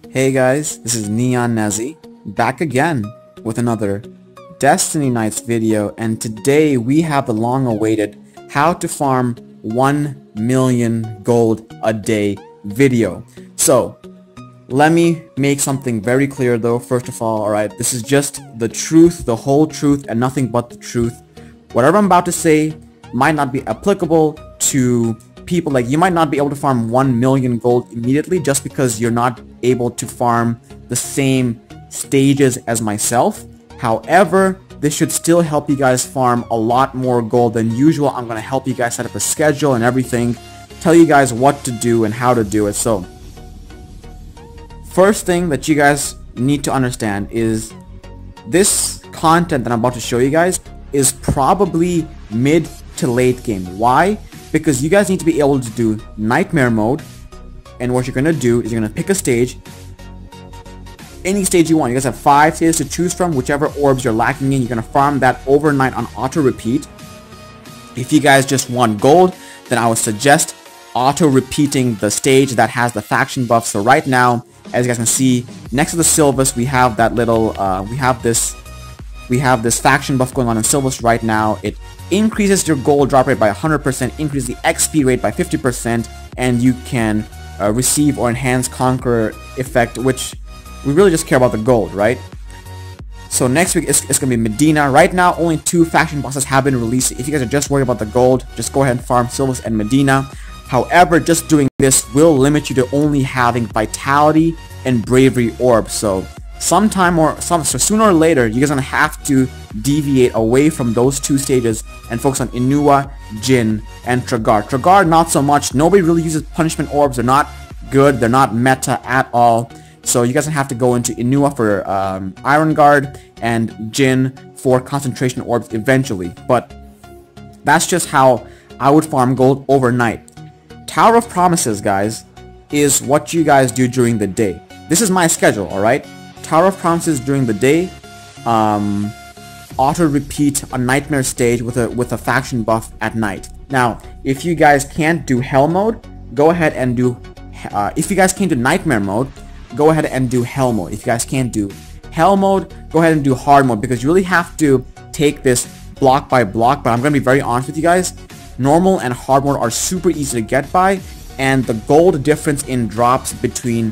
Hey guys, this is Neon Nazi, back again with another Destiny Nights video, and today we have the long-awaited how to farm 1 million gold a day video. So, let me make something very clear though, first of all, alright, this is just the truth, the whole truth, and nothing but the truth. Whatever I'm about to say might not be applicable to people, like you might not be able to farm 1 million gold immediately just because you're not able to farm the same stages as myself. However, this should still help you guys farm a lot more gold than usual. I'm going to help you guys set up a schedule and everything, tell you guys what to do and how to do it. So, first thing that you guys need to understand is this content that I'm about to show you guys is probably mid to late game. Why? Because you guys need to be able to do nightmare mode, and what you're going to do is you're going to pick a stage, any stage you want. You guys have 5 stages to choose from, whichever orbs you're lacking in. You're going to farm that overnight on auto repeat. If you guys just want gold, then I would suggest auto repeating the stage that has the faction buff. So right now, as you guys can see, next to the Sylvus, we have that little, we have this faction buff going on in Sylvus right now. It increases your gold drop rate by 100%, increases the XP rate by 50%, and you can receive or enhance Conqueror effect, which we really just care about the gold, right? So next week it's going to be Medina. Right now, only 2 faction bosses have been released. If you guys are just worried about the gold, just go ahead and farm Sylvus and Medina. However, just doing this will limit you to only having Vitality and Bravery orbs. So sooner or later, you guys are going to have to deviate away from those 2 stages and focus on Inua, Jin, and Tragar. Tragar, not so much. Nobody really uses punishment orbs. They're not good. They're not meta at all. So you guys have to go into Inua for Iron Guard and Jin for concentration orbs eventually. But that's just how I would farm gold overnight. Tower of Promises, guys, is what you guys do during the day. This is my schedule, alright? Tower of Promises during the day, auto repeat a nightmare stage with a faction buff at night. Now, if you guys can't do hell mode, go ahead and do if you guys can't do nightmare mode, go ahead and do hell mode. If you guys can't do hell mode, go ahead and do hard mode, because you really have to take this block by block. But I'm gonna be very honest with you guys, normal and hard mode are super easy to get by, and the gold difference in drops between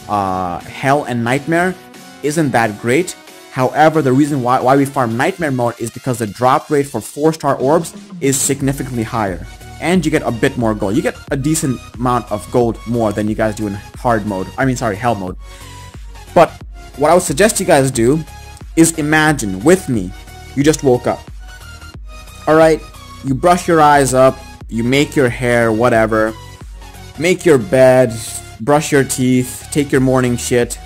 hell and nightmare isn't that great. However, the reason why we farm nightmare mode is because the drop rate for 4-star orbs is significantly higher, and you get a bit more gold. You get a decent amount of gold more than you guys do in hard mode. Hell mode. But what I would suggest you guys do is imagine with me, you just woke up. Alright, you brush your eyes up, you make your hair, whatever, make your bed, brush your teeth, take your morning shit.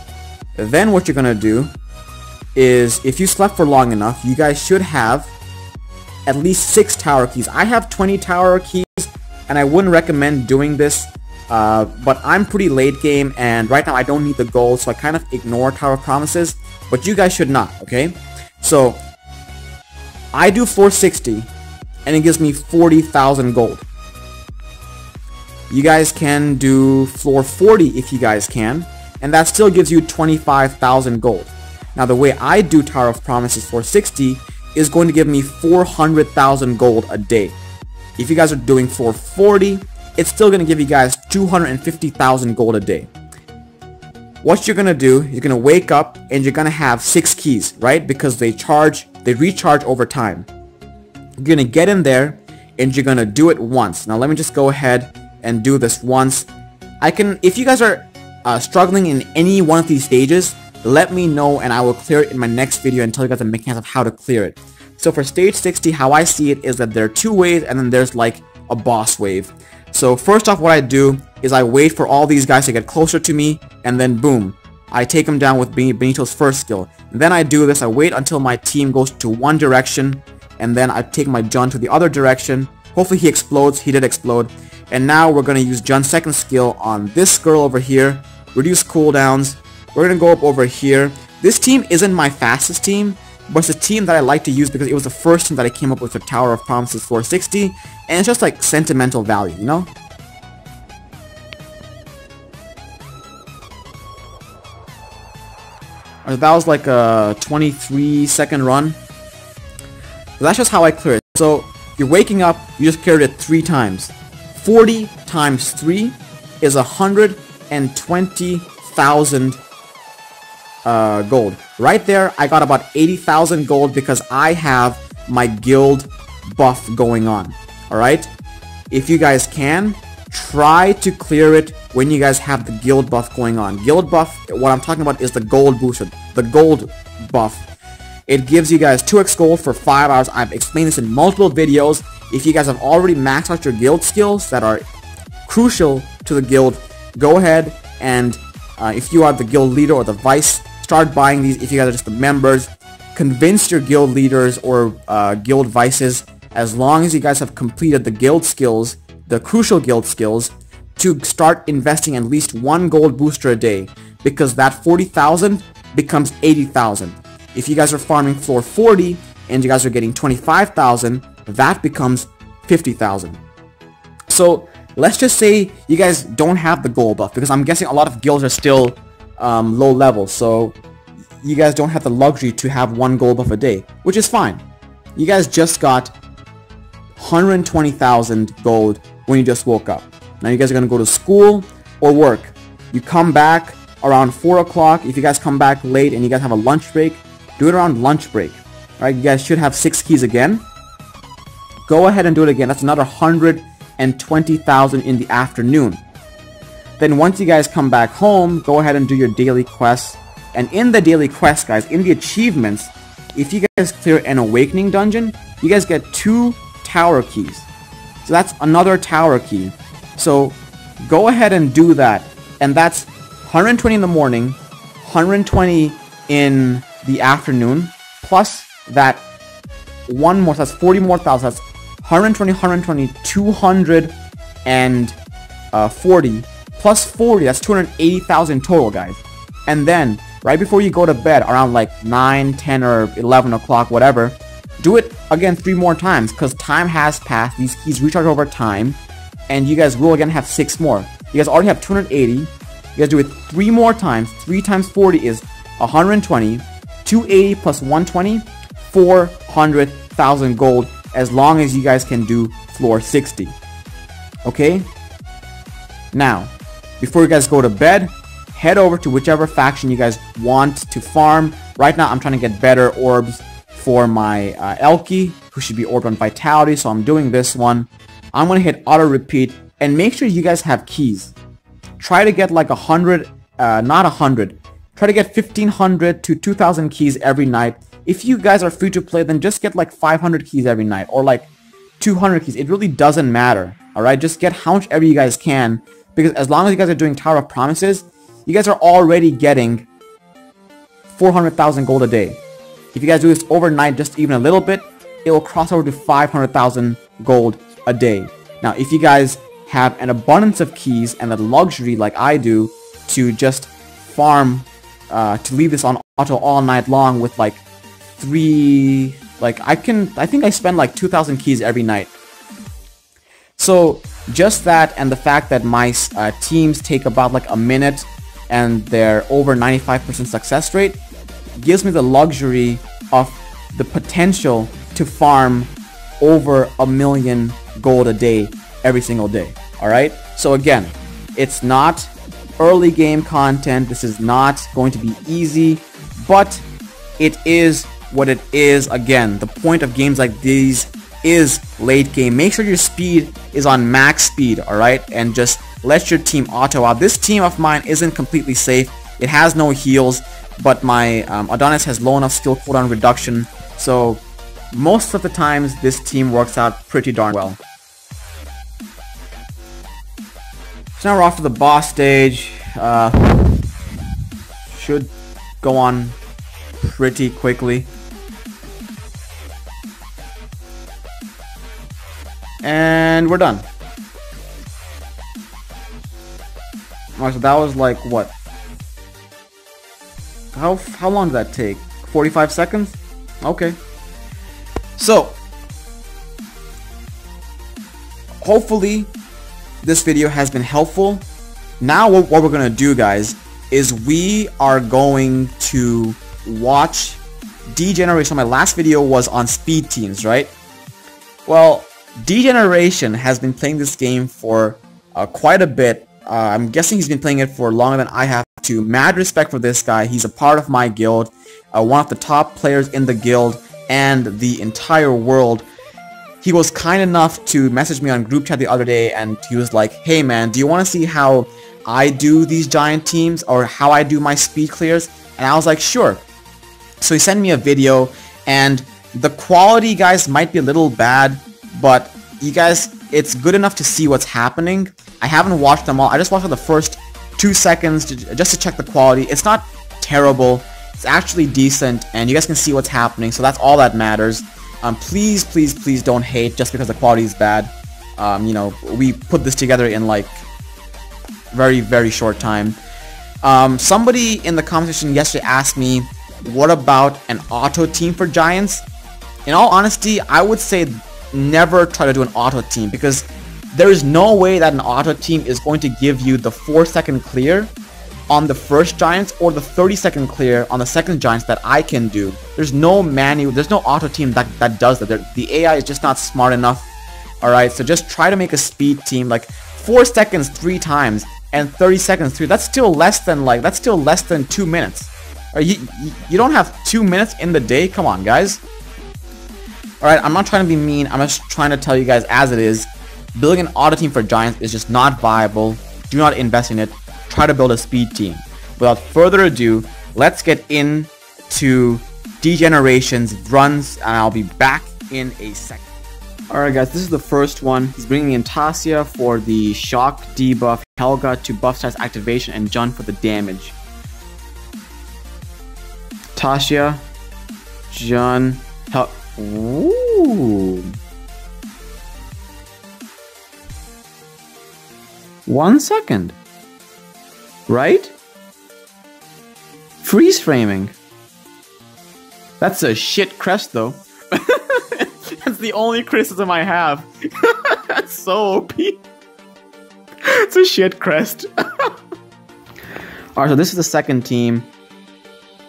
Then what you're gonna do is, if you slept for long enough, you guys should have at least 6 tower keys. I have 20 tower keys, and I wouldn't recommend doing this, but I'm pretty late game, and right now I don't need the gold, so I kind of ignore Tower of Promises, but you guys should not, okay? So, I do 460, and it gives me 40,000 gold. You guys can do floor 40 if you guys can, and that still gives you 25,000 gold. Now the way I do Tower of Promises 460 is going to give me 400,000 gold a day. If you guys are doing floor 40, it's still going to give you guys 250,000 gold a day. What you're going to do, you're going to wake up and you're going to have 6 keys, right? Because they recharge over time. You're going to get in there and you're going to do it once. Now let me just go ahead and do this once. If you guys are struggling in any one of these stages, let me know and I will clear it in my next video and tell you guys the mechanics of how to clear it. So for stage 60, how I see it is that there are 2 waves and then there's like a boss wave. So first off, what I do is I wait for all these guys to get closer to me, and then boom, I take them down with Benito's first skill. And then I do this, I wait until my team goes to one direction, and then I take my Jun to the other direction. Hopefully he explodes. He did explode. And now we're going to use Jun's second skill on this girl over here, reduce cooldowns. We're going to go up over here. This team isn't my fastest team, but it's a team that I like to use because it was the first team that I came up with for Tower of Promises 460, and it's just like sentimental value, you know? That was like a 23-second run. That's just how I clear it. So you're waking up, you just cleared it 3 times. 40 times 3 is 120,000 gold. Right there, I got about 80,000 gold because I have my guild buff going on. Alright? If you guys can, try to clear it when you guys have the guild buff going on. Guild buff, what I'm talking about is the gold booster. The gold buff. It gives you guys 2x gold for 5 hours. I've explained this in multiple videos. If you guys have already maxed out your guild skills that are crucial to the guild, go ahead and if you are the guild leader or the vice, start buying these. If you guys are just the members, convince your guild leaders or guild vices, as long as you guys have completed the guild skills, the crucial guild skills, to start investing at least 1 gold booster a day, because that 40,000 becomes 80,000. If you guys are farming floor 40 and you guys are getting 25,000, that becomes 50,000. So let's just say you guys don't have the gold buff, because I'm guessing a lot of guilds are still low level, so you guys don't have the luxury to have 1 gold buff a day, which is fine. You guys just got 120,000 gold when you just woke up. Now you guys are going to go to school or work. You come back around 4 o'clock. If you guys come back late and you guys have a lunch break, do it around lunch break. Alright, you guys should have 6 keys again. Go ahead and do it again. That's another 120,000 in the afternoon. Then once you guys come back home, go ahead and do your daily quests. And in the daily quests, guys, in the achievements, if you guys clear an awakening dungeon, you guys get 2 tower keys. So that's another tower key. So go ahead and do that. And that's 120 in the morning, 120 in the afternoon, plus that one more, so that's 40 more thousand. That's 120, 120, 240, plus 40, that's 280,000 total, guys. And then, right before you go to bed, around like 9, 10, or 11 o'clock, whatever, do it again 3 more times, because time has passed. These keys recharge over time, and you guys will again have 6 more. You guys already have 280. You guys do it 3 more times. 3 times 40 is 120. 280 plus 120, 400,000 gold, as long as you guys can do floor 60. Okay? Now, before you guys go to bed, head over to whichever faction you guys want to farm. Right now, I'm trying to get better orbs for my Elky, who should be orbed on Vitality, so I'm doing this one. I'm going to hit auto repeat, and make sure you guys have keys. Try to get like 100, not 100. Try to get 1,500 to 2,000 keys every night. If you guys are free to play, then just get like 500 keys every night, or like 200 keys. It really doesn't matter, alright? Just get how much ever you guys can, because as long as you guys are doing Tower of Promises, you guys are already getting 400,000 gold a day. If you guys do this overnight, just even a little bit, it will cross over to 500,000 gold a day. Now, if you guys have an abundance of keys and the luxury, like I do, to just farm, to leave this on auto all night long with like 3, like I think I spend like 2,000 keys every night. So just that, and the fact that my teams take about like a minute and they're over 95% success rate, gives me the luxury of the potential to farm over 1,000,000 gold a day every single day. Alright, so again, it's not early game content. This is not going to be easy, but it is what it is. Again, the point of games like these is late game. Make sure your speed is on max speed, alright, and just let your team auto out. This team of mine isn't completely safe. It has no heals, but my Adonis has low enough skill cooldown reduction, so most of the times this team works out pretty darn well. So now we're off to the boss stage. Should go on pretty quickly. And we're done. Alright, so that was like what? How long did that take? 45 seconds? Okay. So, hopefully this video has been helpful. Now what we're gonna do, guys, is we are going to watch Degeneration. My last video was on speed teams, right? Well, Degeneration has been playing this game for quite a bit. I'm guessing he's been playing it for longer than I have to. Mad respect for this guy. He's a part of my guild, one of the top players in the guild and the entire world. He was kind enough to message me on group chat the other day, and he was like, hey man, do you want to see how I do these giant teams, or how I do my speed clears? And I was like, sure. So he sent me a video, and the quality, guys, might be a little bad, but you guys, it's good enough to see what's happening. I haven't watched them all. I just watched the first 2 seconds just to check the quality. It's not terrible. It's actually decent, and you guys can see what's happening, so that's all that matters. Please, please, please don't hate just because the quality is bad. You know, we put this together in like very, very short time. Somebody in the conversation yesterday asked me, what about an auto team for Giants? In all honesty, I would say never try to do an auto team, because there is no way that an auto team is going to give you the 4-second clear on the first Giants or the 30-second clear on the second Giants that I can do. There's no manual, there's no auto team that does that. The AI is just not smart enough. Alright, so just try to make a speed team like 4 seconds 3 times and 30 seconds 3. That's still less than 2 minutes. You don't have 2 minutes in the day? Come on, guys. Alright, I'm not trying to be mean. I'm just trying to tell you guys as it is. Building an auto team for Giants is just not viable. Do not invest in it. Try to build a speed team. Without further ado, let's get into Degeneration's runs, and I'll be back in a second. Alright guys, this is the first one. He's bringing in Tasia for the shock debuff, Helga to buff stats activation, and Jun for the damage. Tasia, Jun, Ooh. 1 second. Right? Freeze framing. That's a shit crest though. That's the only criticism I have. That's so OP. It's a shit crest. Alright, so this is the second team.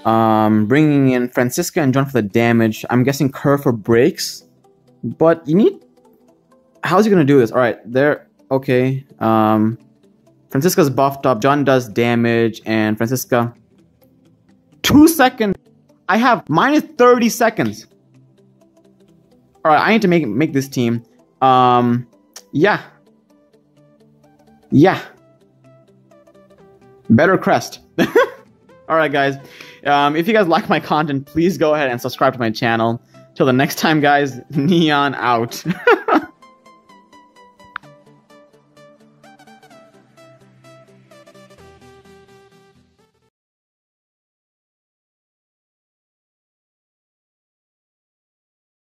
Bringing in Francisca and John for the damage. I'm guessing Kerr for breaks. But you need... How's he gonna do this? Alright, there... Okay. Francisca's buffed up. John does damage. And Francisca... 2 seconds! I have minus 30 seconds. Alright, I need to make this team. Yeah. Yeah. Better crest. Alright guys, if you guys like my content, please go ahead and subscribe to my channel. Till the next time guys, Neon out.